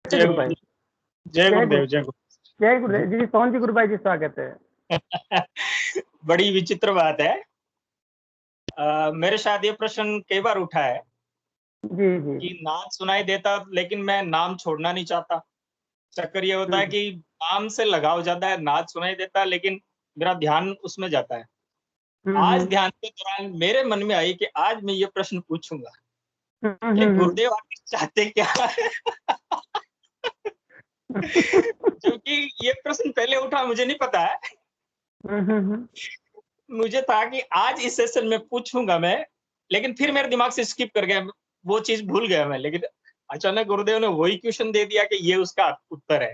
जय गुरुभाई। जय गुरुदेव। जय जय गुरुदेव जी। सोहन जी गुरुभाई जी स्वागत है। बड़ी विचित्र बात है। मेरे शायद ये प्रश्न कई बार उठा है जी जी कि नाम सुनाई देता लेकिन मैं नाम छोड़ना नहीं चाहता। चक्कर ये होता है कि नाम से लगाव ज्यादा है, नाच सुनाई देता है लेकिन मेरा ध्यान उसमें जाता है। आज ध्यान के दौरान मेरे मन में आई कि आज मैं ये प्रश्न पूछूंगा कि गुरुदेव आप चाहते क्या है? क्योंकि ये प्रश्न पहले उठा मुझे नहीं पता है। मुझे था कि आज इस सेशन में पूछूंगा मैं, लेकिन फिर मेरे दिमाग से स्किप कर गया, वो चीज भूल गया मैं। लेकिन अचानक गुरुदेव ने वही क्वेश्चन दे दिया कि ये उसका उत्तर है।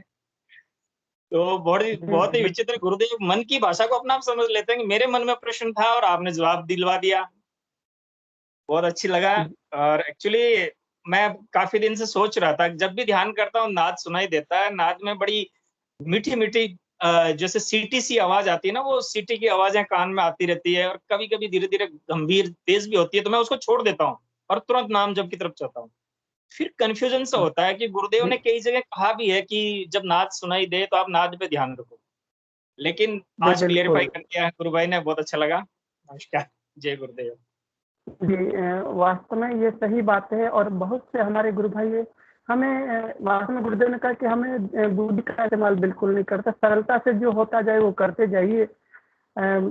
तो बहुत ही विचित्र। गुरुदेव मन की भाषा को अपना आप समझ लेते हैं कि मेरे मन में प्रश्न था और आपने जवाब दिलवा दिया। बहुत अच्छी लगा। और एक्चुअली मैं काफी दिन से सोच रहा था, जब भी ध्यान करता हूँ नाद सुनाई देता है। नाद में बड़ी मीठी मीठी जैसे सीटी सी आवाज आती है ना, वो सीटी की आवाजें कान में आती रहती है और कभी कभी धीरे धीरे गंभीर तेज भी होती है, तो मैं उसको छोड़ देता हूँ और तुरंत नाम जप की तरफ जाता हूँ। फिर कंफ्यूजन सा होता है कि गुरुदेव ने कई जगह कहा भी है कि जब नाद सुनाई दे तो आप नाद पे ध्यान रखो, लेकिन आज क्लियरिफाई कर दिया है गुरु भाई ने, बहुत अच्छा लगा। नमस्कार। जय गुरुदेव जी। वास्तव में ये सही बात है और बहुत से हमारे गुरु भाई हमें वास्तव में गुरुदेव ने कहा कि हमें बुद्धि का इस्तेमाल बिल्कुल नहीं करता, सरलता से जो होता जाए वो करते जाइए।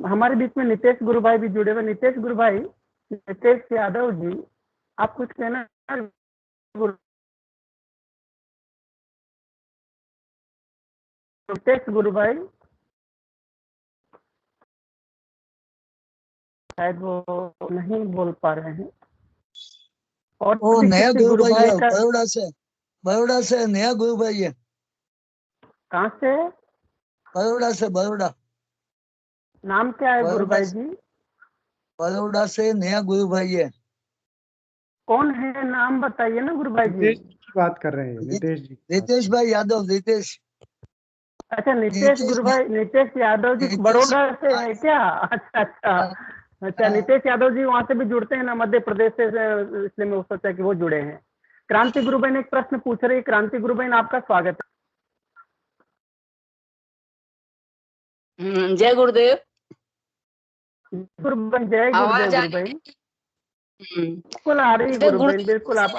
हमारे बीच में नितेश गुरु भाई भी जुड़े हुए। नितेश गुरु भाई, नितेश यादव जी, आप कुछ कहना? नितेश गुरु भाई शायद वो नहीं बोल पा रहे हैं। और वो नया गुरु भाई है, बड़ौदा से नया गुरु भाई है। कहाँ से? बड़ौदा से। बड़ौदा। नाम क्या है गुरु भाई जी? बड़ौदा से नया गुरु भाई है। कौन है? नाम बताइए ना गुरु भाई जी। नितेश की बात कर रहे हैं। नितेश जी। नितेश भाई यादव। नितेश। अच्छा, नितेश गुरु भाई। नितेश यादव जी बड़ौदा से है क्या? अच्छा अच्छा अच्छा। नितेश यादव जी वहां से भी जुड़ते हैं ना, मध्य प्रदेश से, इसलिए मैं सोचा कि वो जुड़े हैं। क्रांति गुरु भाई ने एक प्रश्न पूछ रही है। क्रांति गुरु भाई, आपका स्वागत है। जय गुरुदेव। गुरु भाई जय गुरुदेव। गुरु भाई बिल्कुल आ रही गुरु भाई, बिल्कुल आप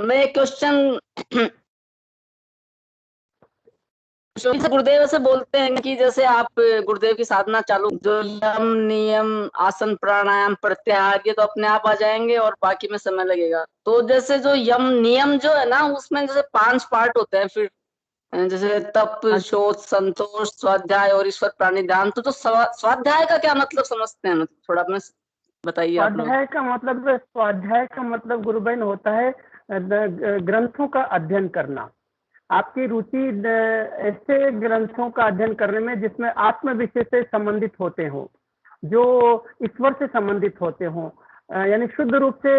मैं क्वेश्चन गुरुदेव से बोलते हैं कि जैसे आप गुरुदेव की साधना चालू, जो यम नियम आसन प्राणायाम प्रत्याहार, ये तो अपने आप आ जाएंगे और बाकी में समय लगेगा। तो जैसे जो यम नियम जो है ना, उसमें जैसे 5 पार्ट होते हैं, फिर जैसे तप, शोध, संतोष, स्वाध्याय और ईश्वर प्राणी ध्यान। तो स्वाध्याय का क्या मतलब समझते हैं, मतलब थोड़ा अपने बताइए आप लोग। स्वाध्याय का मतलब गुरु बहन होता है ग्रंथों का अध्ययन करना। आपकी रुचि ऐसे ग्रंथों का अध्ययन करने में जिसमें आत्म विषय से संबंधित होते हो, जो ईश्वर से संबंधित होते हो, यानी शुद्ध रूप से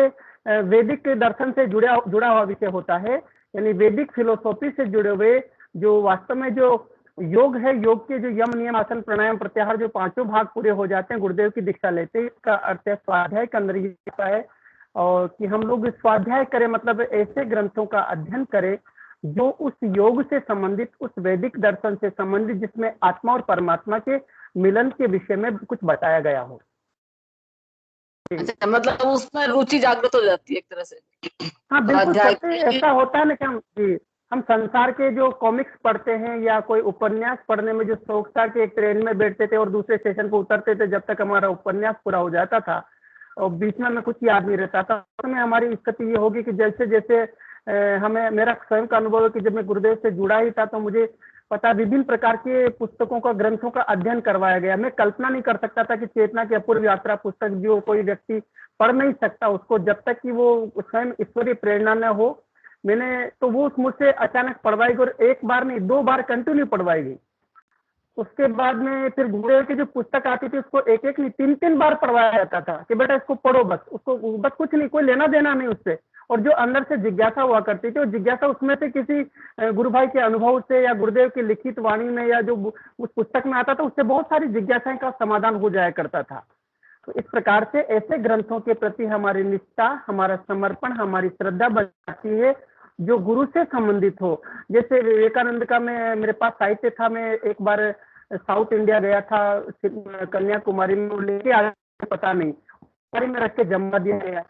वैदिक दर्शन से जुड़ा हुआ विषय होता है, यानी वैदिक फिलोसॉफी से जुड़े हुए, जो वास्तव में जो योग है, योग के जो यम नियम आसन प्राणायाम प्रत्याहार जो 5 भाग पूरे हो जाते हैं गुरुदेव की दीक्षा लेते हैं। इसका अर्थ है स्वाध्याय के अंदर ये है, और कि हम लोग स्वाध्याय करें मतलब ऐसे ग्रंथों का अध्ययन करें जो उस योग से संबंधित, उस वैदिक दर्शन से संबंधित, जिसमें आत्मा और परमात्मा के मिलन के विषय में कुछ बताया गया हो। अच्छा, मतलब उसमें रुचि जागृत हो जाती है एक तरह से। हाँ बिल्कुल, सबसे ऐसा होता है ना कि हम संसार के जो कॉमिक्स पढ़ते हैं या कोई उपन्यास पढ़ने में जो शौक था कि एक ट्रेन में बैठते थे और दूसरे स्टेशन पर उतरते थे, जब तक हमारा उपन्यास पूरा हो जाता था और बीच में हमें कुछ याद नहीं रहता था। तो हमारी स्थिति ये होगी कि जैसे जैसे हमें, मेरा स्वयं का अनुभव है कि जब मैं गुरुदेव से जुड़ा ही था तो मुझे पता विभिन्न प्रकार के पुस्तकों का, ग्रंथों का अध्ययन करवाया गया। मैं कल्पना नहीं कर सकता था कि चेतना की अपूर्व यात्रा पुस्तक जो कोई व्यक्ति पढ़ नहीं सकता उसको, जब तक कि वो स्वयं ईश्वरीय प्रेरणा न हो। मैंने तो वो मुझसे अचानक पढ़वाई गई और 1 बार नहीं 2 बार कंटिन्यू पढ़वाई गई। उसके बाद में फिर गुरुदेव की जो पुस्तक आती थी उसको 1 नहीं 3 बार पढ़वाया जाता था कि बेटा इसको पढ़ो, बस उसको, बस कुछ नहीं, कोई लेना देना नहीं उससे। और जो अंदर से जिज्ञासा हुआ करती थी, और जिज्ञासा उसमें से किसी गुरु भाई के अनुभव से या गुरुदेव की लिखित वाणी में या जो उस पुस्तक में आता था, उससे बहुत सारी जिज्ञासाएं का समाधान हो जाया करता था। तो इस प्रकार से ऐसे ग्रंथों के प्रति हमारी निष्ठा, हमारा समर्पण, हमारी श्रद्धा बढ़ती है जो गुरु से संबंधित हो। जैसे विवेकानंद का मैं मेरे पास साहित्य था, मैं एक बार साउथ इंडिया गया था, कन्याकुमारी में लेके आया, पता नहीं में रख के जमा दिया गया।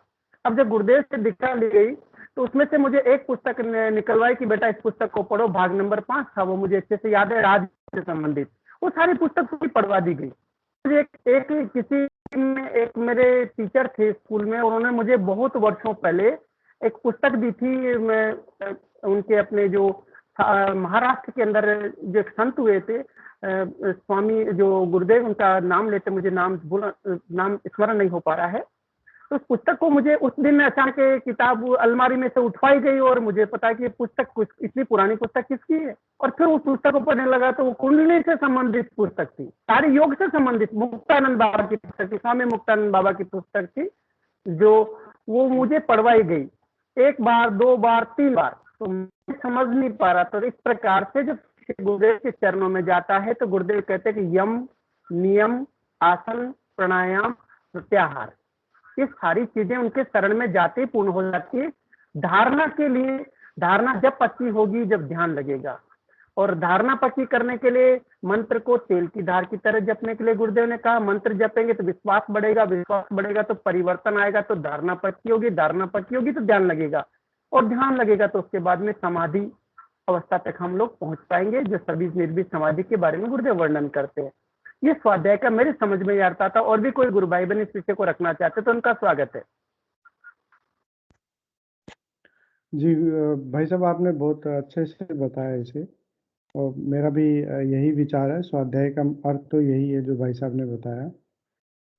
अब जब गुरुदेव से दीक्षा ली गई तो उसमें से मुझे एक पुस्तक निकलवाई कि बेटा इस पुस्तक को पढ़ो, भाग नंबर 5 था वो, मुझे अच्छे से याद है, राज से संबंधित। वो सारी पुस्तक पूरी पढ़वा दी गई। मुझे एक मेरे टीचर थे स्कूल में, उन्होंने मुझे बहुत वर्षों पहले एक पुस्तक दी थी। मैं उनके अपने जो महाराष्ट्र के अंदर जो एक संत हुए थे, स्वामी जो गुरुदेव, उनका नाम लेते, मुझे नाम स्मरण नहीं हो पा रहा है। तो उस पुस्तक को मुझे उस दिन अचानक किताब अलमारी में से उठवाई गई और मुझे पता कि ये पुस्तक कुछ इतनी पुरानी पुस्तक किसकी है। और फिर उस पुस्तक को पढ़ने लगा तो वो कुंडली से संबंधित पुस्तक थी, सारी योग से संबंधित, मुक्तानंद बाबा की पुस्तक थी, स्वामी मुक्तानंद बाबा की पुस्तक थी, जो वो मुझे पढ़वाई गई 1 बार 2 बार 3 बार, तो मैं समझ नहीं पा रहा। तो इस प्रकार से जब गुरुदेव के चरणों में जाता है तो गुरुदेव कहते हैं कि यम, नियम, आसन, प्राणायाम, प्रत्याहार, ये सारी चीजें उनके शरण में जाते ही पूर्ण हो जाती है। धारणा के लिए, धारणा जब पक्की होगी जब ध्यान लगेगा, और धारणा पक्की करने के लिए मंत्र को तेल की धार की तरह जपने के लिए गुरुदेव ने कहा, मंत्र जपेंगे तो विश्वास बढ़ेगा, विश्वास बढ़ेगा तो परिवर्तन आएगा, तो धारणा पक्की होगी, धारणा पक्की होगी तो ध्यान लगेगा, और ध्यान लगेगा तो उसके बाद में समाधि अवस्था तक हम लोग पहुंच पाएंगे, जो सभी निर्भीक समाधि के बारे में गुरुदेव वर्णन करते हैं। ये स्वाध्याय का मेरे समझ में आता था। और भी कोई गुरु भाई बहन इस विषय को रखना चाहते तो उनका स्वागत है। जी भाई साहब, आपने बहुत अच्छे से बताया इसे, और मेरा भी यही विचार है। स्वाध्याय का अर्थ तो यही है जो भाई साहब ने बताया।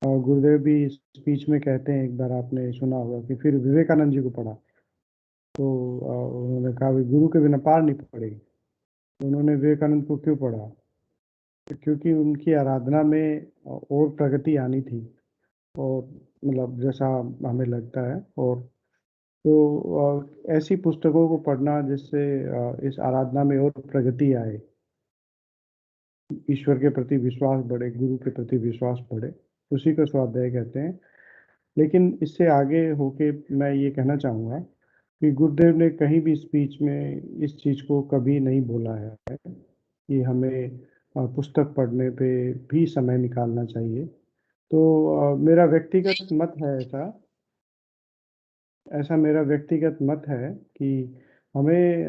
और गुरुदेव भी स्पीच में कहते हैं, एक बार आपने सुना होगा कि फिर विवेकानंद जी को पढ़ा तो उन्होंने कहा गुरु के बिना पार नहीं पड़ेगी। तो उन्होंने विवेकानंद को क्यों पढ़ा? क्योंकि उनकी आराधना में और प्रगति आनी थी, और मतलब जैसा हमें लगता है। और तो ऐसी पुस्तकों को पढ़ना जिससे इस आराधना में और प्रगति आए, ईश्वर के प्रति विश्वास बढ़े, गुरु के प्रति विश्वास बढ़े, उसी को स्वाध्याय कहते हैं। लेकिन इससे आगे होके मैं ये कहना चाहूँगा कि गुरुदेव ने कहीं भी स्पीच में इस चीज़ को कभी नहीं बोला है कि हमें पुस्तक पढ़ने पे भी समय निकालना चाहिए। तो मेरा व्यक्तिगत मत है ऐसा मेरा व्यक्तिगत मत है कि हमें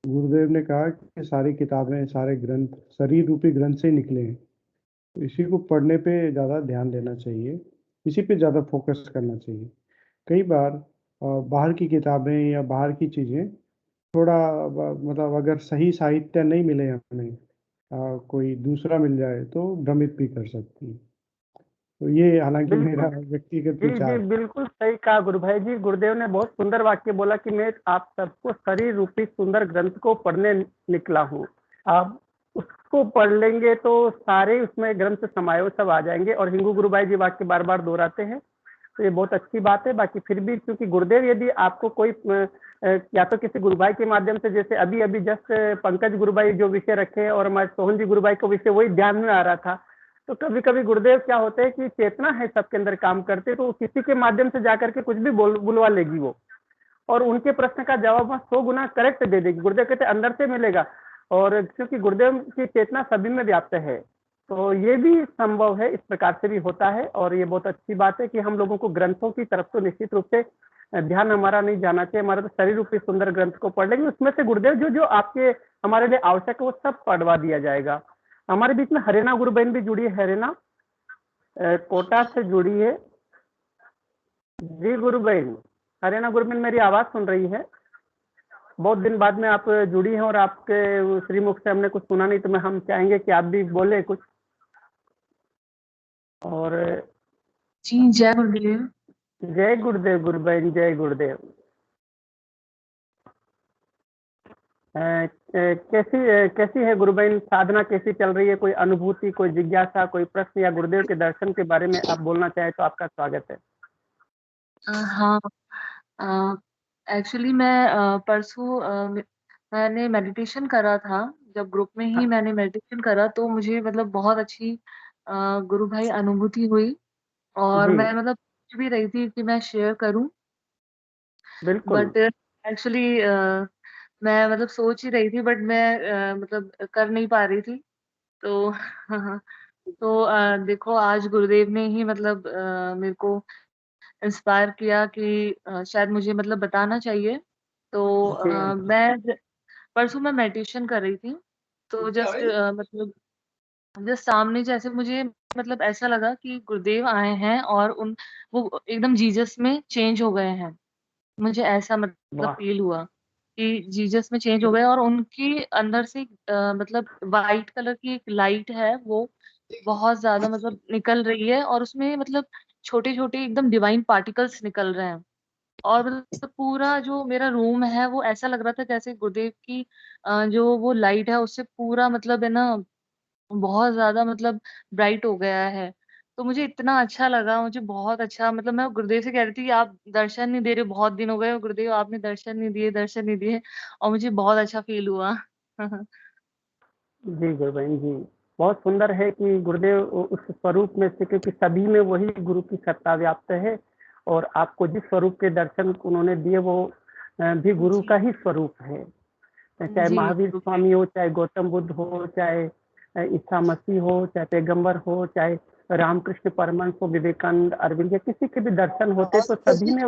गुरुदेव ने कहा कि सारी किताबें, सारे ग्रंथ शरीर रूपी ग्रंथ से निकले हैं, तो इसी को पढ़ने पे ज़्यादा ध्यान देना चाहिए, इसी पे ज़्यादा फोकस करना चाहिए। कई बार बाहर की किताबें या बाहर की चीज़ें थोड़ा मतलब अगर सही साहित्य नहीं मिले हमें, कोई दूसरा मिल जाए तो भ्रमित भी कर सकती है। तो ये हालांकि मेरा व्यक्तिगत विचार। जी बिल्कुल सही कहा गुरु भाई जी। गुरुदेव ने बहुत सुंदर वाक्य बोला कि मैं आप सबको शरीर रूपी सुंदर ग्रंथ को पढ़ने निकला हूँ। आप उसको पढ़ लेंगे तो सारे उसमें ग्रंथ समाये सब आ जाएंगे। और हिंगू गुरु भाई जी वाक्य बार बार दोहराते हैं, तो ये बहुत अच्छी बात है। बाकी फिर भी क्योंकि गुरुदेव यदि आपको कोई या तो किसी गुरु भाई के माध्यम से, जैसे अभी जस्ट पंकज गुरु भाई जो विषय रखे और हमारे सोहन जी गुरु भाई को विषय वही ध्यान में आ रहा था, तो कभी कभी गुरुदेव क्या होते हैं कि चेतना है सबके अंदर काम करते, तो किसी के माध्यम से जाकर के कुछ भी बुलवा लेगी वो, और उनके प्रश्न का जवाब 100 गुना करेक्ट दे देगी। गुरुदेव कहते अंदर से मिलेगा, और क्योंकि गुरुदेव की चेतना सभी में व्याप्त है, तो ये भी संभव है, इस प्रकार से भी होता है। और ये बहुत अच्छी बात है कि हम लोगों को ग्रंथों की तरफ तो निश्चित रूप से ध्यान हमारा नहीं जाना चाहिए। हमारा तो शरीर रूपी सुंदर ग्रंथ को पढ़ लेंगे, उसमें से गुरुदेव जो जो आपके हमारे लिए आवश्यक है वो सब पढ़वा दिया जाएगा। हमारे बीच में हरेना गुरु बहन भी जुड़ी है, हरेना कोटा से जुड़ी है। जी गुरु बहन, हरेना गुरु बहन मेरी आवाज सुन रही है? बहुत दिन बाद में आप जुड़ी हैं और आपके श्रीमुख से हमने कुछ सुना नहीं, तो हम चाहेंगे कि आप भी बोले कुछ। और जी जय गुरुदेव। जय गुरुदेव गुरु बहन, जय गुरुदेव। कैसी है गुरु बहन, साधना कैसी चल रही है? कोई अनुभूति, कोई जिज्ञासा, कोई प्रश्न या गुरुदेव के दर्शन के बारे में आप बोलना चाहे तो आपका स्वागत है। हाँ, एक्चुअली मैं परसों मैंने मेडिटेशन करा था। जब ग्रुप में ही मैंने मेडिटेशन करा तो मुझे मतलब बहुत अच्छी गुरु भाई अनुभूति हुई, और मैं मतलब सोच भी रही थी कि मैं शेयर करूं, बिल्कुल। बट एक्चुअली मैं मतलब सोच ही रही थी, बट मैं मतलब कर नहीं पा रही थी। तो हाँ, तो देखो, आज गुरुदेव ने ही मतलब मेरे को इंस्पायर किया कि शायद मुझे मतलब बताना चाहिए। तो परसों मैं मेडिटेशन कर रही थी, तो जस्ट मतलब जस्ट सामने जैसे मुझे मतलब ऐसा लगा कि गुरुदेव आए हैं और उन वो एकदम जीसस में चेंज हो गए हैं। मुझे ऐसा मतलब वाह। फील हुआ कि जीसस में चेंज हो गए, और उनकी अंदर से मतलब वाइट कलर की एक लाइट है, वो बहुत ज्यादा मतलब निकल रही है, और उसमें मतलब छोटे छोटे एकदम डिवाइन पार्टिकल्स निकल रहे हैं। और मतलब पूरा जो मेरा रूम है वो ऐसा लग रहा था जैसे गुरुदेव की जो वो लाइट है उससे पूरा मतलब है ना, बहुत ज़्यादा मतलब ब्राइट हो गया है। तो मुझे इतना अच्छा लगा, मुझे बहुत अच्छा मतलब मैं गुरुदेव से कह रही थी कि आप दर्शन नहीं दे रहे, बहुत दिन हो गए गुरुदेव, आपने दर्शन नहीं दिए, दर्शन नहीं दिए, और मुझे बहुत अच्छा फ़ील हुआ। जी गुरु बहन जी, बहुत सुंदर है कि गुरुदेव उस स्वरूप में से, क्योंकि सभी में वही गुरु की सत्ता व्याप्त है, और आपको जिस स्वरूप के दर्शन उन्होंने दिए वो भी गुरु का जी, ही स्वरूप है। चाहे जी, महावीर गुरुदेव। स्वामी हो, चाहे गौतम बुद्ध हो, चाहे ईसा मसीह हो, चाहे पैगंबर हो, चाहे रामकृष्ण परमहंस हो, विवेकानंद, अरविंद, या किसी के भी दर्शन होते तो सभी में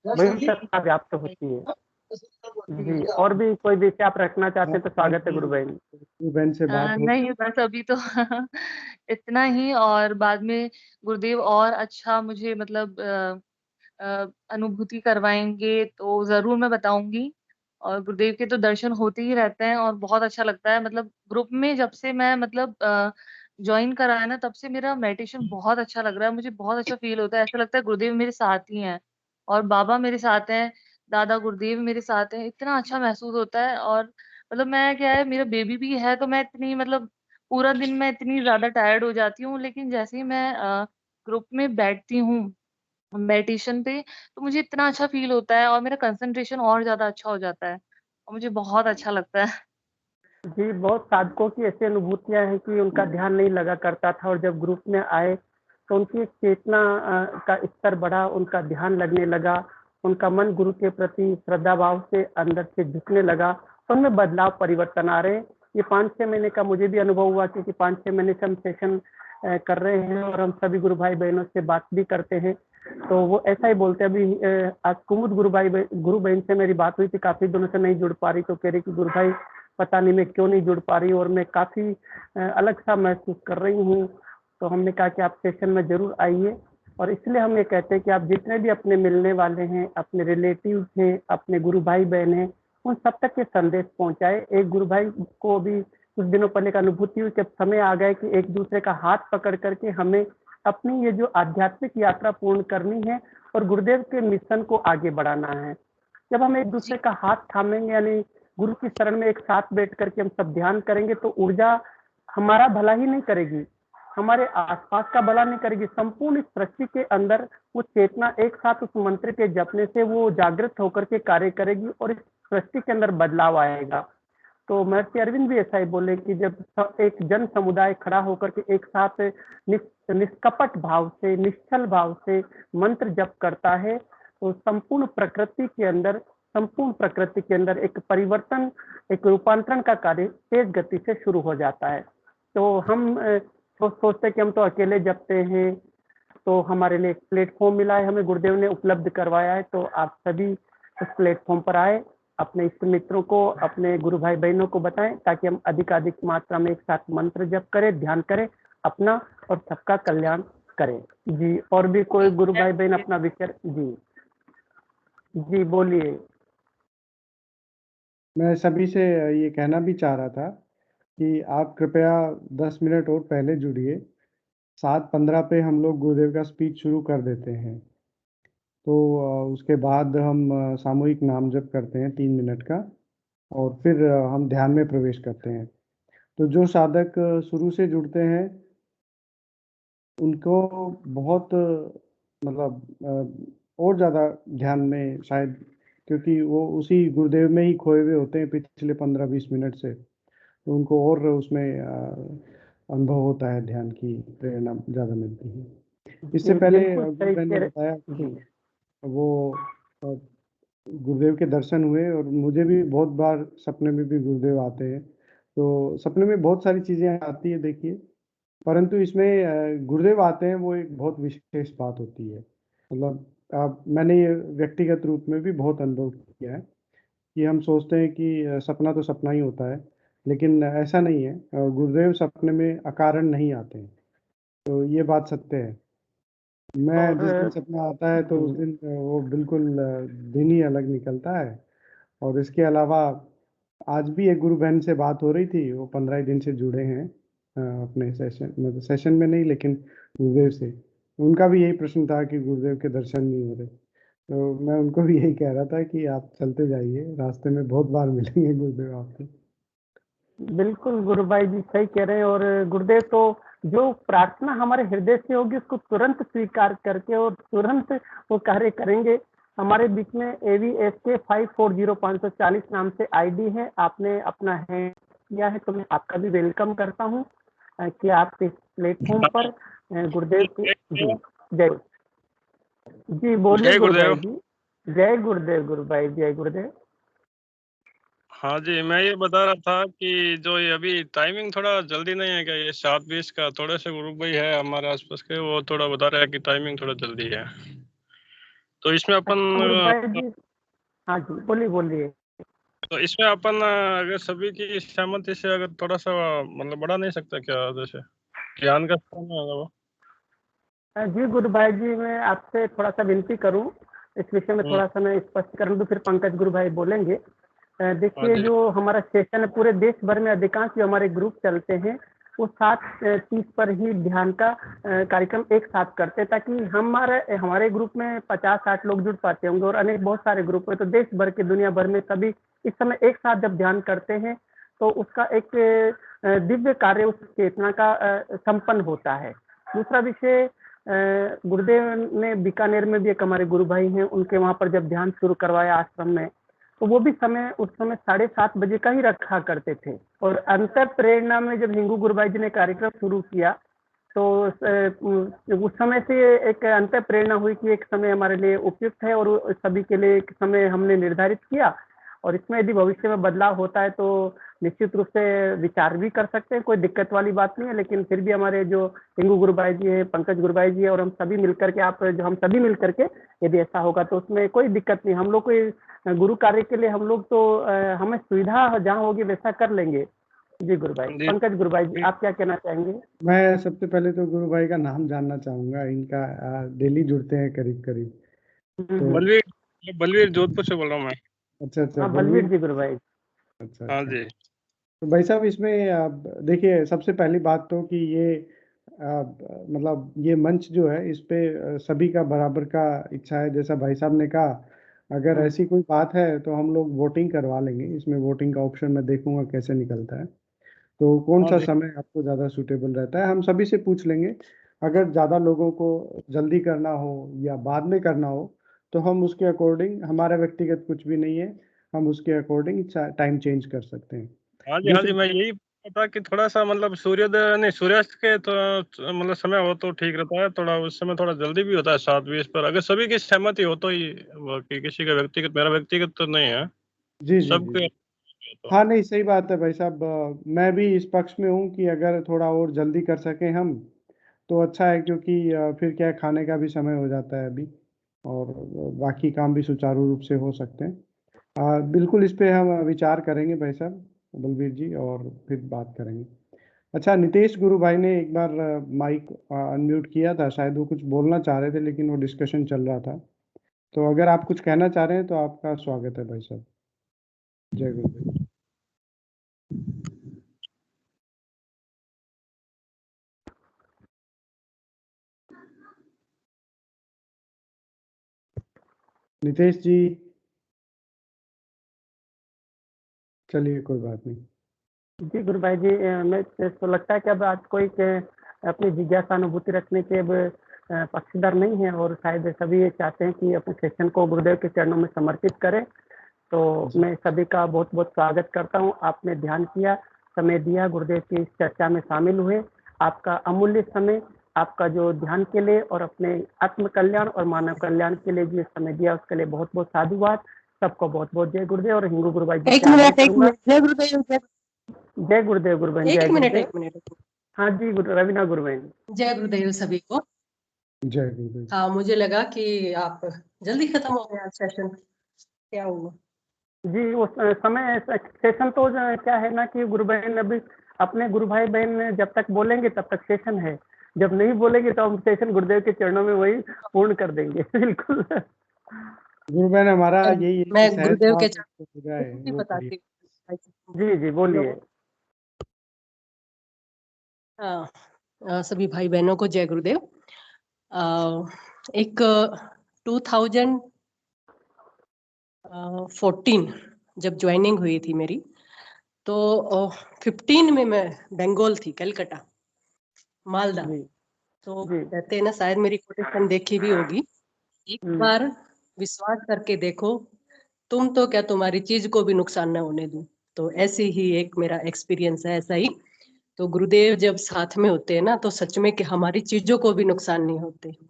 वही जी, सत्ता व्याप्त होती है। जी। जी, और भी कोई विषय आप रखना चाहते हैं तो स्वागत है गुरु बहन। गुरु बहन से बात हो नहीं, बस अभी तो इतना ही, और बाद में गुरुदेव और अच्छा मुझे मतलब अनुभूति करवाएँगे तो ज़रूर मैं बताऊँगी। और गुरुदेव के तो दर्शन होते ही रहते हैं और बहुत अच्छा लगता है, मतलब ग्रुप में जब से मैं मतलब जॉइन करा है ना, तब से मेरा मेडिटेशन बहुत अच्छा लग रहा है, मुझे बहुत अच्छा फ़ील होता है, ऐसा लगता है गुरुदेव मेरे साथ ही हैं और बाबा मेरे साथ हैं, दादा गुरुदेव मेरे साथ हैं, इतना अच्छा महसूस होता है। और मतलब मैं क्या है, मेरा बेबी भी है, तो मैं इतनी मतलब पूरा दिन मैं इतनी ज़्यादा टायर्ड हो जाती हूँ, लेकिन जैसे ही मैं ग्रुप में बैठती हूँ मेडिटेशन पे, तो मुझे इतना अच्छा फ़ील होता है और मेरा कंसंट्रेशन और ज़्यादा अच्छा हो जाता है और मुझे बहुत अच्छा लगता है। जी, बहुत साधकों की ऐसी अनुभूतियाँ हैं कि उनका ध्यान नहीं लगा करता था, और जब ग्रुप में आए तो उनकी एक चेतना का स्तर बढ़ा, उनका ध्यान लगने लगा, उनका मन गुरु के प्रति श्रद्धा भाव से अंदर से झुकने लगा, तो उनमें बदलाव परिवर्तन आ रहे हैं। ये 5-6 महीने का मुझे भी अनुभव हुआ, क्योंकि 5-6 महीने से हम सेशन कर रहे हैं और हम सभी गुरु भाई बहनों से बात भी करते हैं। तो वो ऐसा ही बोलते हैं। अभी आज कुमुद गुरु बहन से मेरी बात हुई थी, काफी दिनों से नहीं जुड़ पा रही, तो कह रही कि गुरु भाई पता नहीं मैं क्यों नहीं जुड़ पा रही, और मैं काफी अलग सा महसूस कर रही हूँ। तो हमने कहा कि आप सेशन में जरूर आइए, और इसलिए हम ये कहते हैं कि आप जितने भी अपने मिलने वाले हैं, अपने रिलेटिव्स हैं, अपने गुरु भाई बहन हैं, उन सब तक ये संदेश पहुंचाए। एक गुरु भाई को भी कुछ दिनों पहले एक अनुभूति हुई कि अब समय आ गया कि एक दूसरे का हाथ पकड़ करके हमें अपनी ये जो आध्यात्मिक यात्रा पूर्ण करनी है और गुरुदेव के मिशन को आगे बढ़ाना है। जब हम एक जी, दूसरे का हाथ थामेंगे, यानी गुरु की शरण में एक साथ बैठ करके हम सब ध्यान करेंगे, तो ऊर्जा हमारा भला ही नहीं करेगी, हमारे आसपास का भला नहीं करेगी, संपूर्ण इस सृष्टि के अंदर वो चेतना एक साथ उस मंत्र के जपने से वो जागृत होकर के कार्य करेगी और इस सृष्टि के अंदर बदलाव आएगा। तो महर्षि अरविंद भी ऐसा ही बोले कि जब एक जन समुदाय खड़ा होकर के एक साथ निष्कपट भाव से, निश्चल भाव से मंत्र जप करता है, तो संपूर्ण प्रकृति के अंदर एक परिवर्तन, एक रूपांतरण का कार्य तेज गति से शुरू हो जाता है। तो हम सोचते कि हम तो अकेले जपते हैं, तो हमारे लिए एक प्लेटफॉर्म मिला है, हमें गुरुदेव ने उपलब्ध करवाया है, तो आप सभी उस प्लेटफॉर्म पर आए, अपने इष्ट मित्रों को, अपने गुरु भाई बहनों को बताएं, ताकि हम अधिकाधिक मात्रा में एक साथ मंत्र जप करें, ध्यान करें, अपना और सबका कल्याण करें। जी, और भी कोई गुरु भाई बहन अपना विचार? जी जी बोलिए। मैं सभी से ये कहना भी चाह रहा था कि आप कृपया 10 मिनट और पहले जुड़िए। 7:15 पे हम लोग गुरुदेव का स्पीच शुरू कर देते हैं। तो उसके बाद हम सामूहिक नाम जप करते हैं 3 मिनट का, और फिर हम ध्यान में प्रवेश करते हैं। तो जो साधक शुरू से जुड़ते हैं, उनको बहुत और ज़्यादा ध्यान में शायद, क्योंकि वो उसी गुरुदेव में ही खोए हुए होते हैं पिछले 15-20 मिनट से, तो उनको और उसमें अनुभव होता है, ध्यान की प्रेरणा ज़्यादा मिलती है। इससे जी पहले बिल्कुल गुरु सही बहन ने कह बताया रहे। जी कि वो गुरुदेव के दर्शन हुए और मुझे भी बहुत बार सपने में भी गुरुदेव आते हैं। तो सपने में बहुत सारी चीज़ें आती है देखिए, परंतु इसमें गुरुदेव आते हैं वो एक बहुत विशेष बात होती है। मतलब मैंने ये व्यक्तिगत रूप में भी बहुत अनुभव किया है कि हम सोचते हैं कि सपना तो सपना ही होता है, लेकिन ऐसा नहीं है। गुरुदेव सपने में अकारण नहीं आते हैं, तो ये बात सत्य है। मैं जिस दिन सपना आता है तो उस दिन वो बिल्कुल दिन ही अलग निकलता है। और इसके अलावा आज भी एक गुरु बहन से बात हो रही थी, वो 15 ही दिन से जुड़े हैं अपने सेशन, मतलब सेशन में नहीं लेकिन गुरुदेव से। उनका भी यही प्रश्न था कि गुरुदेव के दर्शन नहीं हो रहे। तो मैं उनको भी यही कह रहा था कि आप चलते जाइए, रास्ते में बहुत बार मिलेंगे गुरुदेव आपको। बिल्कुल गुरु भाई जी सही कह रहे हैं। और गुरुदेव तो जो प्रार्थना हमारे हृदय से होगी उसको तुरंत स्वीकार करके और तुरंत वो कार्य करेंगे। हमारे बीच में AVSK 540540 नाम से ID है, आपने अपना हैंड किया है तो मैं आपका भी वेलकम करता हूँ कि आप इस प्लेटफॉर्म पर गुरुदेव की जय जी बोलिए गुरु भाई जी। जय गुरुदेव गुरु भाई, जय गुरुदेव। हाँ जी, मैं ये बता रहा था कि जो ये अभी टाइमिंग थोड़ा जल्दी नहीं है क्या? ये 7:20 का थोड़े से ग्रुप भाई है हमारे आसपास के, वो थोड़ा बता रहे हैं कि टाइमिंग थोड़ा जल्दी है, तो इसमें गुरु भाई अपन जी हाँ जी बोलिए बोलिए। तो इसमें अपन अगर सभी की सहमति से अगर थोड़ा सा मतलब बढ़ा नहीं सकता क्या? जैसे ज्ञान का समय होगा वो। जी गुरु भाई जी, मैं आपसे थोड़ा सा विनती करूं, इस विषय में थोड़ा सा मैं स्पष्टीकरण दूं, फिर पंकज गुरु भाई बोलेंगे। देखिए जो हमारा सेशन है पूरे देश भर में अधिकांश जो हमारे ग्रुप चलते हैं वो 7:30 पर ही ध्यान का कार्यक्रम एक साथ करते हैं, ताकि हमारे ग्रुप में 50-60 लोग जुड़ पाते होंगे और अनेक बहुत सारे ग्रुप है, तो देश भर के दुनिया भर में सभी इस समय एक साथ जब ध्यान करते हैं तो उसका एक दिव्य कार्य उस चेतना का संपन्न होता है। दूसरा विषय, गुरुदेव ने बीकानेर में भी एक हमारे गुरु भाई हैं, उनके वहां पर जब ध्यान शुरू करवाया आश्रम में, तो वो भी समय उस समय 7:30 बजे का ही रखा करते थे। और अंतर प्रेरणा में जब हिंगू गुरु भाई जी ने कार्यक्रम शुरू किया तो उस समय से एक अंतर प्रेरणा हुई कि एक समय हमारे लिए उपयुक्त है और सभी के लिए एक समय हमने निर्धारित किया। और इसमें यदि भविष्य में बदलाव होता है तो निश्चित रूप से विचार भी कर सकते हैं, कोई दिक्कत वाली बात नहीं है। लेकिन फिर भी हमारे जो हिंगू गुरु भाई जी है, पंकज गुरु भाई जी है, और हम सभी मिलकर के हम सभी मिलकर के यदि ऐसा होगा तो उसमें कोई दिक्कत नहीं। हम लोग कोई गुरु कार्य के लिए हम लोग तो हमें सुविधा जहाँ होगी वैसा कर लेंगे। जी गुरु भाई। पंकज गुरु भाई जी आप क्या कहना चाहेंगे? मैं सबसे पहले तो गुरु भाई का नाम जानना चाहूंगा, इनका डेली जुड़ते हैं करीब करीब। तो बलवीर जोधपुर से बोल रहा हूँ मैं। अच्छा बलवीर जी गुरु भाई। अच्छा हाँ जी। तो भाई साहब इसमें देखिए सबसे पहली बात तो कि ये मतलब ये मंच जो है इस पे सभी का बराबर का इच्छा है। जैसा भाई साहब ने कहा, अगर ऐसी कोई बात है तो हम लोग वोटिंग करवा लेंगे। इसमें वोटिंग का ऑप्शन मैं देखूंगा कैसे निकलता है, तो कौन सा समय आपको ज़्यादा सूटेबल रहता है हम सभी से पूछ लेंगे। अगर ज़्यादा लोगों को जल्दी करना हो या बाद में करना हो तो हम उसके अकॉर्डिंग, हमारा व्यक्तिगत कुछ भी नहीं है, हम उसके अकॉर्डिंग टाइम चेंज कर सकते हैं। हाँ जी, मैं यही पता कि थोड़ा सा मतलब सूर्योदय नहीं सूर्यास्त के तो मतलब समय हो तो ठीक रहता है, थोड़ा उस समय थोड़ा जल्दी भी होता है 7:20 पर, अगर सभी की सहमति हो तो ही, कि किसी का व्यक्तिगत, मेरा व्यक्तिगत तो नहीं है। जी जी सबके जी हाँ नहीं सही बात है भाई साहब। मैं भी इस पक्ष में हूँ कि अगर थोड़ा और जल्दी कर सकें हम तो अच्छा है, क्योंकि फिर क्या है, खाने का भी समय हो जाता है अभी और बाकी काम भी सुचारू रूप से हो सकते हैं। बिल्कुल इस पे हम विचार करेंगे भाई साहब बलबीर जी, और फिर बात करेंगे। अच्छा, नितेश गुरु भाई ने एक बार माइक अनम्यूट किया था, शायद वो कुछ बोलना चाह रहे थे लेकिन वो डिस्कशन चल रहा था। तो अगर आप कुछ कहना चाह रहे हैं तो आपका स्वागत है भाई साहब। जय गुरु भाई। नितेश जी, चलिए कोई बात नहीं। जी गुरु भाई जी, मैं तो लगता है कि अब आज कोई अपनी जिज्ञासा अनुभूति रखने के अब पक्षधर नहीं है और शायद सभी ये चाहते हैं कि अपने सेशन को गुरुदेव के चरणों में समर्पित करें। तो मैं सभी का बहुत बहुत स्वागत करता हूं। आपने ध्यान किया, समय दिया, गुरुदेव की इस चर्चा में शामिल हुए। आपका अमूल्य समय, आपका जो ध्यान के लिए और अपने आत्म कल्याण और मानव कल्याण के लिए जो समय दिया उसके लिए बहुत बहुत साधुवाद। सबको बहुत बहुत जय गुरुदेव। और हिंगू गुरु भाई जी एक मिनट जय गुरुदेव। जय गुरुदेव गुरु बहन। एक मिनट। हाँ जी रवीना गुरु बहन। जय गुरुदेव सभी को। जय गुरुदेव। हाँ, मुझे लगा कि आप जल्दी खत्म हो गया सेशन, क्या हुआ? जी वो समय सेशन तो क्या है ना कि गुरु बहन अभी अपने गुरु भाई बहन जब तक बोलेंगे तब तक सेशन है, जब नहीं बोलेंगे तो हम सेशन गुरुदेव के चरणों में वही पूर्ण कर देंगे। बिल्कुल गुरु बहन हमारा यही है, मैं गुरुदेव के बताती हूँ। जी बोलिए। सभी भाई बहनों को जय गुरुदेव। एक 2014 जब ज्वाइनिंग हुई थी मेरी, तो 15 में मैं बंगाल थी, कलकत्ता, मालदा। तो कहते हैं ना, शायद मेरी कोटेशन देखी भी होगी, एक बार विश्वास करके देखो, तुम तो क्या तुम्हारी चीज को भी नुकसान न होने दूं। तो ऐसी ही एक मेरा एक्सपीरियंस है, ऐसा ही। तो गुरुदेव जब साथ में होते हैं ना, तो सच में कि हमारी चीजों को भी नुकसान नहीं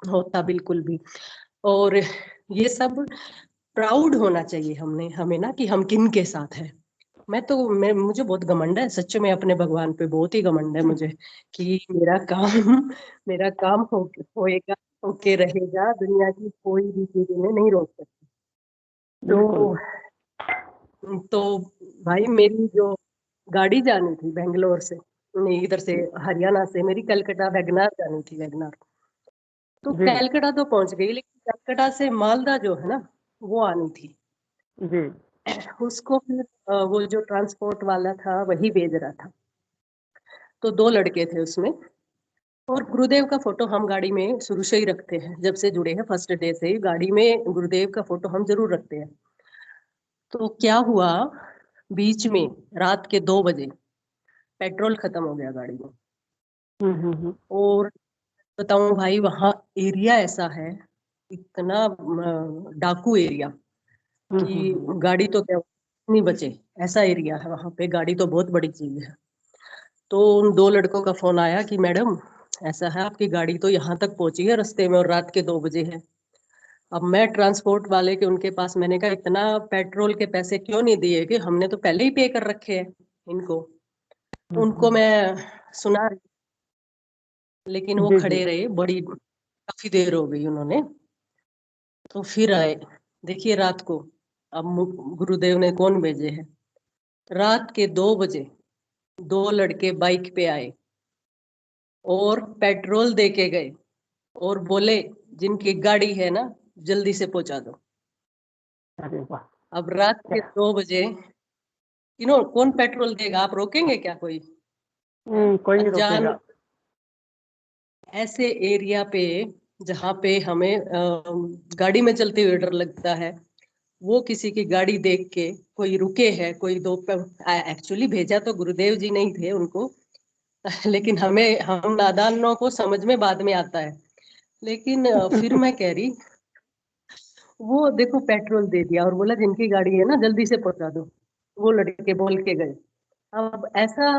होता बिल्कुल भी। और ये सब प्राउड होना चाहिए हमें ना, कि हम किन के साथ हैं। मुझे बहुत घमंड है सच में, अपने भगवान पे बहुत ही घमंड है मुझे, कि मेरा काम होएगा, होके रहेगा, दुनिया की कोई भी चीज इन्हें नहीं रोक सकती। तो भाई, मेरी जो गाड़ी जानी थी बेंगलोर से, नहीं इधर से हरियाणा से, मेरी कलकत्ता वैगनार जानी थी, वैगनार। तो कलकत्ता तो पहुंच गई, लेकिन कलकत्ता से मालदा जो है ना, वो आनी थी जी। उसको फिर वो जो ट्रांसपोर्ट वाला था वही भेज रहा था। तो 2 लड़के थे उसमें, और गुरुदेव का फोटो हम गाड़ी में शुरू से ही रखते हैं, जब से जुड़े हैं फर्स्ट डे से ही गाड़ी में गुरुदेव का फोटो हम जरूर रखते हैं। तो क्या हुआ, बीच में रात के 2 बजे पेट्रोल खत्म हो गया गाड़ी में। और बताऊं भाई, वहाँ एरिया ऐसा है, इतना डाकू एरिया, कि गाड़ी तो क्या नहीं बचे, ऐसा एरिया है वहाँ पे। गाड़ी तो बहुत बड़ी चीज है। तो उन 2 लड़कों का फोन आया कि मैडम ऐसा है, आपकी गाड़ी तो यहाँ तक पहुंची है रास्ते में, और रात के 2 बजे है। अब मैं ट्रांसपोर्ट वाले के उनके पास, मैंने कहा इतना पेट्रोल के पैसे क्यों नहीं दिए, कि हमने तो पहले ही पे कर रखे हैं इनको। उनको मैं सुना, लेकिन वो खड़े रहे, काफी देर हो गई उन्होंने। तो फिर आए, देखिए रात को अब गुरुदेव ने कौन भेजे हैं। रात के 2 बजे 2 लड़के बाइक पे आए और पेट्रोल दे के गए, और बोले जिनकी गाड़ी है ना जल्दी से पहुंचा दो। अब रात के 2 बजे कौन पेट्रोल देगा? आप रोकेंगे क्या? कोई नहीं रोकेगा। ऐसे एरिया पे जहाँ पे हमें गाड़ी में चलते हुए डर लगता है, वो किसी की गाड़ी देख के कोई रुके है, कोई एक्चुअली भेजा तो गुरुदेव जी नहीं थे उनको, लेकिन हम नादानों को समझ में बाद में आता है। लेकिन फिर मैं कह रही, वो देखो पेट्रोल दे दिया और बोला जिनकी गाड़ी है ना जल्दी से पहुंचा दो। वो लड़के बोल के गए। अब ऐसा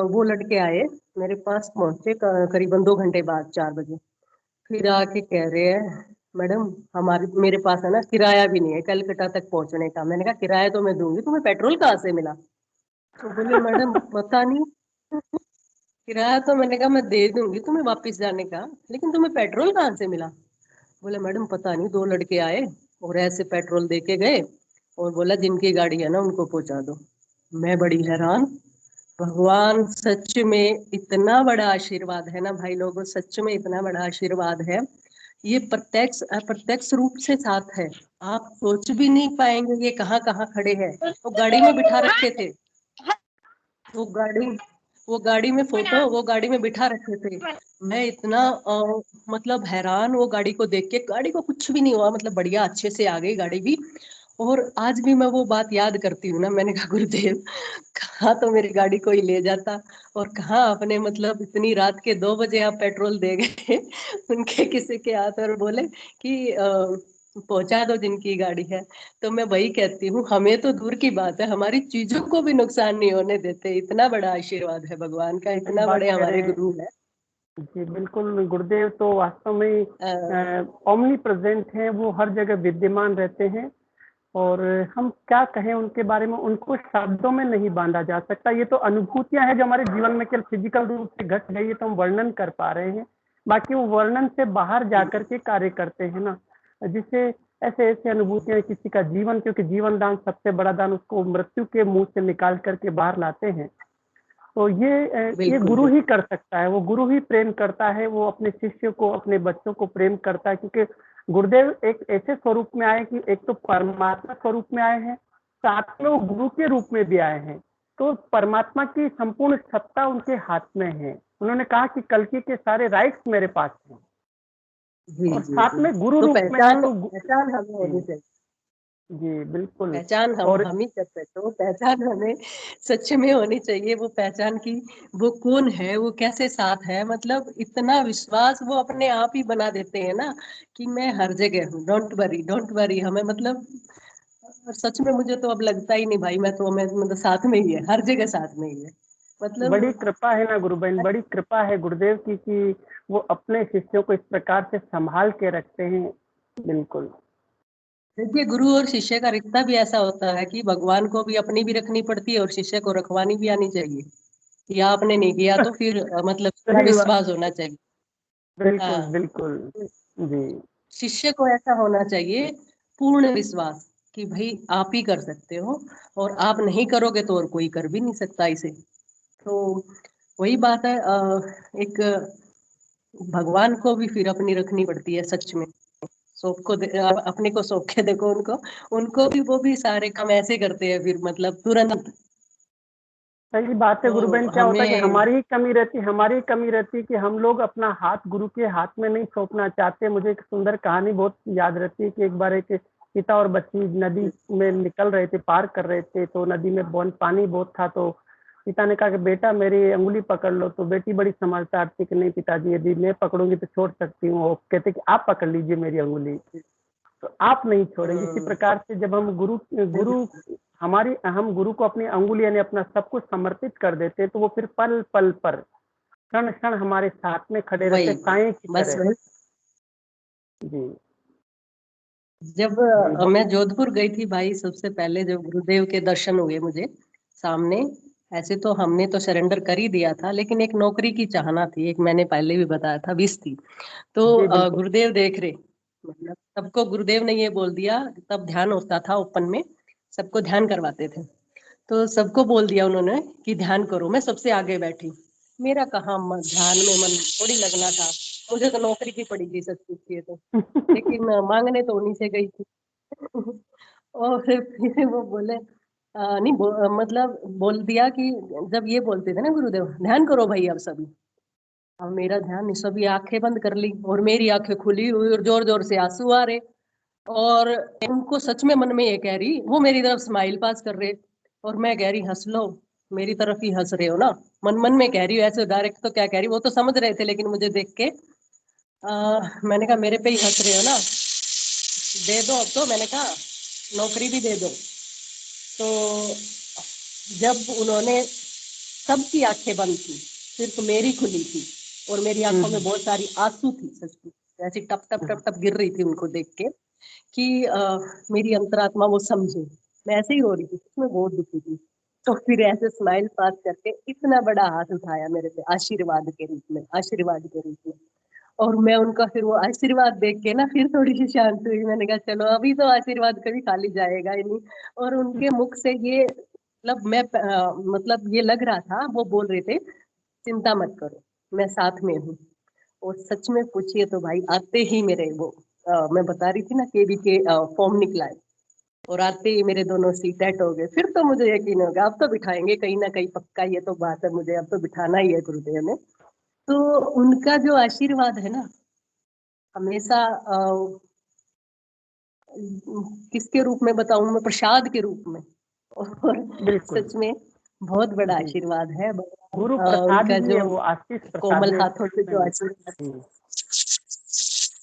वो लड़के आए मेरे पास, पहुंचे करीबन 2 घंटे बाद, 4 बजे। फिर आके कह रहे हैं मैडम मेरे पास है ना किराया भी नहीं है कलकत्ता तक पहुंचने का। मैंने कहा किराया तो मैं दूंगी, तुम्हें पेट्रोल कहाँ से मिला? तो बोले मैडम पता नहीं, किराया तो मैंने कहा मैं दे दूंगी तुम्हें वापस जाने का, लेकिन तुम्हें पेट्रोल कहाँ से मिला? बोले मैडम पता नहीं, 2 लड़के आए और ऐसे पेट्रोल दे के गए, और बोला जिनकी गाड़ी है ना उनको पहुंचा दो। मैं बड़ी हैरान। भगवान सच में इतना बड़ा आशीर्वाद है ना भाई लोगों, सच में इतना बड़ा आशीर्वाद है। ये प्रत्यक्ष अप्रत्यक्ष रूप से साथ है। आप सोच भी नहीं पाएंगे ये कहाँ कहाँ खड़े हैं। वो गाड़ी में बिठा रखे थे, वो गाड़ी में फोटो वो गाड़ी में बिठा रखे थे। मैं इतना मतलब हैरान, वो गाड़ी को देख के। गाड़ी को कुछ भी नहीं हुआ, मतलब बढ़िया अच्छे से आ गई गाड़ी भी। और आज भी मैं वो बात याद करती हूँ ना, मैंने कहा गुरुदेव कहाँ तो मेरी गाड़ी कोई ले जाता, और कहाँ अपने मतलब इतनी रात के 2 बजे आप पेट्रोल दे गए उनके किसी के हाथ, और बोले कि पहुंचा दो जिनकी गाड़ी है। तो मैं वही कहती हूँ, हमें तो दूर की बात है, हमारी चीजों को भी नुकसान नहीं होने देते। इतना बड़ा आशीर्वाद है भगवान का, इतना बड़े हमारे गुरु है। जी बिल्कुल, गुरुदेव तो वास्तव में ओमनी प्रेजेंट हैं, वो हर जगह विद्यमान रहते हैं। और हम क्या कहें उनके बारे में, उनको शब्दों में नहीं बांधा जा सकता। ये तो अनुभूतियां हैं जो हमारे जीवन में केवल फिजिकल रूप से घट गई है तो हम वर्णन कर पा रहे हैं, बाकी वो वर्णन से बाहर जाकर के कार्य करते हैं ना। जिससे ऐसे ऐसे अनुभूतियां किसी का जीवन, क्योंकि जीवन दान सबसे बड़ा दान, उसको मृत्यु के मुंह से निकाल करके बाहर लाते हैं। तो ये गुरु ही कर सकता है, वो गुरु ही प्रेम करता है, वो अपने शिष्य को, अपने बच्चों को प्रेम करता है। क्योंकि गुरुदेव एक ऐसे स्वरूप में आए कि एक तो परमात्मा स्वरूप में आए हैं, साथ में वो गुरु के रूप में भी आए हैं। तो परमात्मा की संपूर्ण सत्ता उनके हाथ में है। उन्होंने कहा कि कल्कि के सारे राइट्स मेरे पास हैं। और साथ में गुरु रूप में है, तो पहचान हमें होनी चाहिए। जी बिल्कुल, पहचान हम ही कर सकते हो, पहचान हमें सच में होनी चाहिए। वो पहचान की वो कौन है, वो कैसे साथ है, मतलब इतना विश्वास वो अपने आप ही बना देते हैं ना कि मैं हर जगह हूँ, डोंट वरी हमें, मतलब सच में मुझे तो अब लगता ही नहीं भाई, मैं मतलब साथ में ही है, हर जगह साथ में ही है। मतलब बड़ी कृपा है ना गुरु बहन, बड़ी कृपा है गुरुदेव की कि वो अपने शिष्यों को इस प्रकार से संभाल के रखते हैं। बिल्कुल, देखिए गुरु और शिष्य का रिश्ता भी ऐसा होता है कि भगवान को भी अपनी भी रखनी पड़ती है और शिष्य को रखवानी भी आनी चाहिए। या आपने नहीं किया तो फिर मतलब सही बात, विश्वास होना चाहिए। बिल्कुल बिल्कुल जी। शिष्य को ऐसा होना चाहिए पूर्ण विश्वास कि भाई आप ही कर सकते हो, और आप नहीं करोगे तो और कोई कर भी नहीं सकता इसे। तो वही बात है, एक भगवान को भी फिर अपनी रखनी पड़ती है सच में। सौंप को अपने को सौंप के देखो उनको, उनको भी वो भी सारे काम ऐसे करते हैं फिर, मतलब तुरंत। सही बात है तो गुरु बहन, क्या होता है कि हमें हमारी ही कमी रहती है कि हम लोग अपना हाथ गुरु के हाथ में नहीं सौंपना चाहते। मुझे एक सुंदर कहानी बहुत याद रहती है कि एक बार एक पिता और बच्ची नदी में निकल रहे थे, पार कर रहे थे। तो नदी में पानी बहुत था, तो पिता ने कहा कि बेटा मेरी अंगुली पकड़ लो। तो बेटी बड़ी समझदार थी कि नहीं पिताजी, यदि मैं पकड़ूंगी तो छोड़ सकती हूँ। वो कहते कि आप पकड़ लीजिए मेरी अंगुली, तो आप नहीं छोड़ेंगे। इसी प्रकार से जब हम हम गुरु को अपनी अंगुली यानी अपना सब कुछ समर्पित कर देते हैं, तो वो फिर पल पल पर, क्षण क्षण हमारे साथ में खड़े रहते, साएं की तरह। जी, जब मैं जोधपुर गई थी भाई, सबसे पहले जब गुरुदेव के दर्शन हुए मुझे सामने, ऐसे तो हमने तो सरेंडर कर ही दिया था, लेकिन एक नौकरी की चाहना थी, एक मैंने पहले भी बताया था, विश थी। तो गुरुदेव देख रहे, मतलब सबको गुरुदेव ने ये बोल दिया, तब ध्यान होता था ओपन में, सबको ध्यान करवाते थे। तो सबको बोल दिया उन्होंने कि ध्यान करो। मैं सबसे आगे बैठी, मेरा कहाँ ध्यान में मन थोड़ी लगना था, मुझे तो नौकरी की पड़ी थी सच पूछिए तो, लेकिन मांगने तो उन्हीं से गई थी। और फिर वो बोले नहीं मतलब बोल दिया कि जब ये बोलते थे ना गुरुदेव ध्यान करो भाई अब सभी, अब मेरा ध्यान, सभी आंखें बंद कर ली और मेरी आंखें खुली हुई और जोर जोर से आंसू आ रहे, और उनको सच में मन में ये कह रही, वो मेरी तरफ स्माइल पास कर रहे और मैं कह रही हंस लो, मेरी तरफ ही हंस रहे हो ना, मन मन में कह रही हूँ, ऐसे डायरेक्ट तो क्या कह रही, वो तो समझ रहे थे, लेकिन मुझे देख के मैंने कहा मेरे पे ही हंस रहे हो ना, दे दो अब तो, मैंने कहा नौकरी भी दे दो। तो जब उन्होंने, सबकी आंखें बंद थी, सिर्फ मेरी खुली थी, और मेरी आंखों में बहुत सारी आंसू थी, सच में ऐसी टप टप टप टप गिर रही थी उनको देख के कि मेरी अंतरात्मा वो समझे। मैं ऐसे ही रो रही थी, उसमें बहुत दुखी थी। तो फिर ऐसे स्माइल पास करके इतना बड़ा हाथ उठाया मेरे पे, आशीर्वाद के रूप में, आशीर्वाद के रूप में। और मैं उनका फिर वो आशीर्वाद देख के ना फिर थोड़ी सी शांत हुई। मैंने कहा चलो अभी तो आशीर्वाद कभी खाली जाएगा ही नहीं। और उनके मुख से ये, मतलब मैं मतलब ये लग रहा था, वो बोल रहे थे चिंता मत करो मैं साथ में हूँ। और सच में पूछिए तो भाई आते ही मेरे वो मैं बता रही थी ना केवी के फॉर्म निकला है, और आते ही मेरे दोनों सीटेट हो गए। फिर तो मुझे यकीन हो गया अब तो बिठाएंगे कहीं ना कहीं पक्का, ये तो बात है, मुझे अब तो बिठाना ही है गुरुदेव ने। तो उनका जो आशीर्वाद है ना हमेशा किसके रूप में बताऊं मैं, प्रसाद के रूप में। और सच में बहुत बड़ा आशीर्वाद है गुरु प्रसाद उनका ही जो है, वो आशीष कोमल हाथों से जो आशीर्वाद।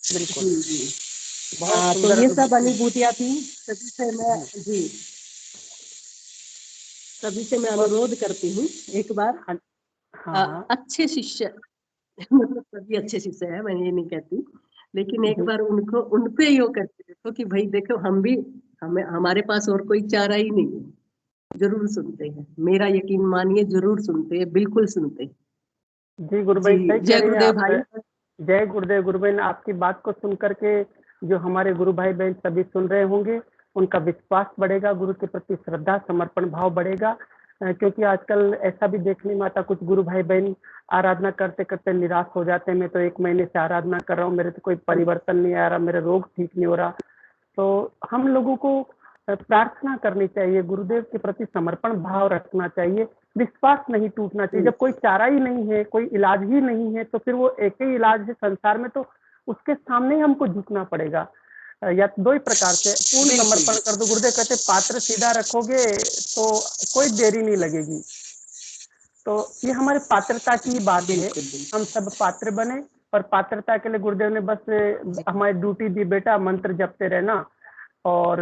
बिल्कुल जी जी, तो ये सब अनुभूतियां थी। सभी से मैं जी सभी से मैं अनुरोध करती हूँ एक बार, अच्छे शिष्य मतलब सभी अच्छे शिष्य है, मैं ये नहीं कहती, लेकिन एक बार उनको उनपे यो करके देखो कि भाई देखो हम भी हमारे पास और कोई चारा ही नहीं है। जरूर सुनते हैं, मेरा यकीन मानिए, जरूर सुनते हैं, बिल्कुल सुनते हैं। जी गुरुभाई, सही कह जय रही हैं गुरुदेव आप। भाई। जय गुरुदेव। गुरुभाई ने आपकी बात को सुन करके जो हमारे गुरु भाई बहन सभी सुन रहे होंगे, उनका विश्वास बढ़ेगा, गुरु के प्रति श्रद्धा समर्पण भाव बढ़ेगा। क्योंकि आजकल ऐसा भी देखने में आता, कुछ गुरु भाई बहन आराधना करते करते निराश हो जाते हैं। मैं तो 1 महीने से आराधना कर रहा हूँ, मेरे तो कोई परिवर्तन नहीं आ रहा, मेरे रोग ठीक नहीं हो रहा। तो हम लोगों को प्रार्थना करनी चाहिए, गुरुदेव के प्रति समर्पण भाव रखना चाहिए, विश्वास नहीं टूटना चाहिए। जब कोई चारा ही नहीं है, कोई इलाज ही नहीं है, तो फिर वो एक ही इलाज है संसार में, तो उसके सामने ही हमको झुकना पड़ेगा। या 2 ही प्रकार से पूर्ण समर्पण कर दो। गुरुदेव कहते पात्र सीधा रखोगे तो कोई देरी नहीं लगेगी। तो ये हमारे पात्रता की बात है, हम सब पात्र बने। और पात्रता के लिए गुरुदेव ने बस हमारी ड्यूटी दी, बेटा मंत्र जपते रहना और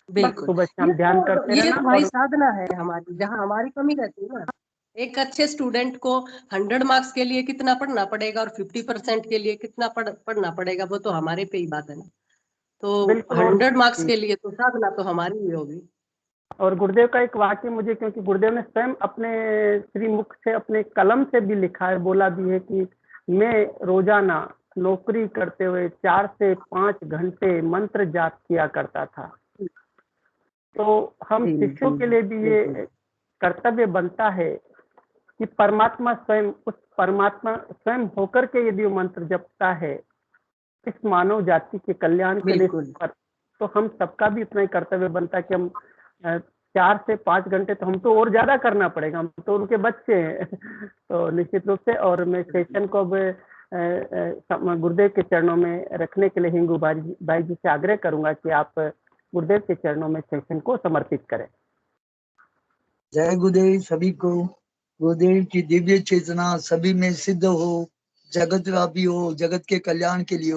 बस सुबह शाम ध्यान करते रहना। भाई साधना है हमारी, जहाँ हमारी कमी रहती है ना। एक अच्छे स्टूडेंट को 100 मार्क्स के लिए कितना पढ़ना पड़ेगा और 50% के लिए कितना पढ़ना पड़ेगा, वो तो हमारे पे ही बात है ना। तो 100 मार्क्स के लिए तो साधना तो हमारी ही होगी। और गुरुदेव का एक वाक्य मुझे, क्योंकि गुरुदेव ने स्वयं अपने श्रीमुख से, अपने कलम से भी लिखा है, बोला भी है कि मैं रोजाना नौकरी करते हुए 4 से 5 घंटे मंत्र जाप किया करता था। तो हम शिष्यों के लिए भी ये कर्तव्य बनता है कि परमात्मा स्वयं, उस परमात्मा स्वयं होकर के यदि वो मंत्र जपता है इस मानव जाति के कल्याण के लिए, तो हम सबका भी इतना ही कर्तव्य बनता है कि हम 4 से 5 घंटे, तो हम तो और ज्यादा करना पड़ेगा, हम तो उनके बच्चे हैं। तो निश्चित रूप से, और मैं सेशन को गुरुदेव के चरणों में रखने के लिए हिंगू भाई जी से आग्रह करूंगा कि आप गुरुदेव के चरणों में सेशन को समर्पित करें। जय गुरुदेव सभी को। गुरुदेव की दिव्य चेतना सभी में सिद्ध हो, जगत व्यापी हो, जगत के कल्याण के लिए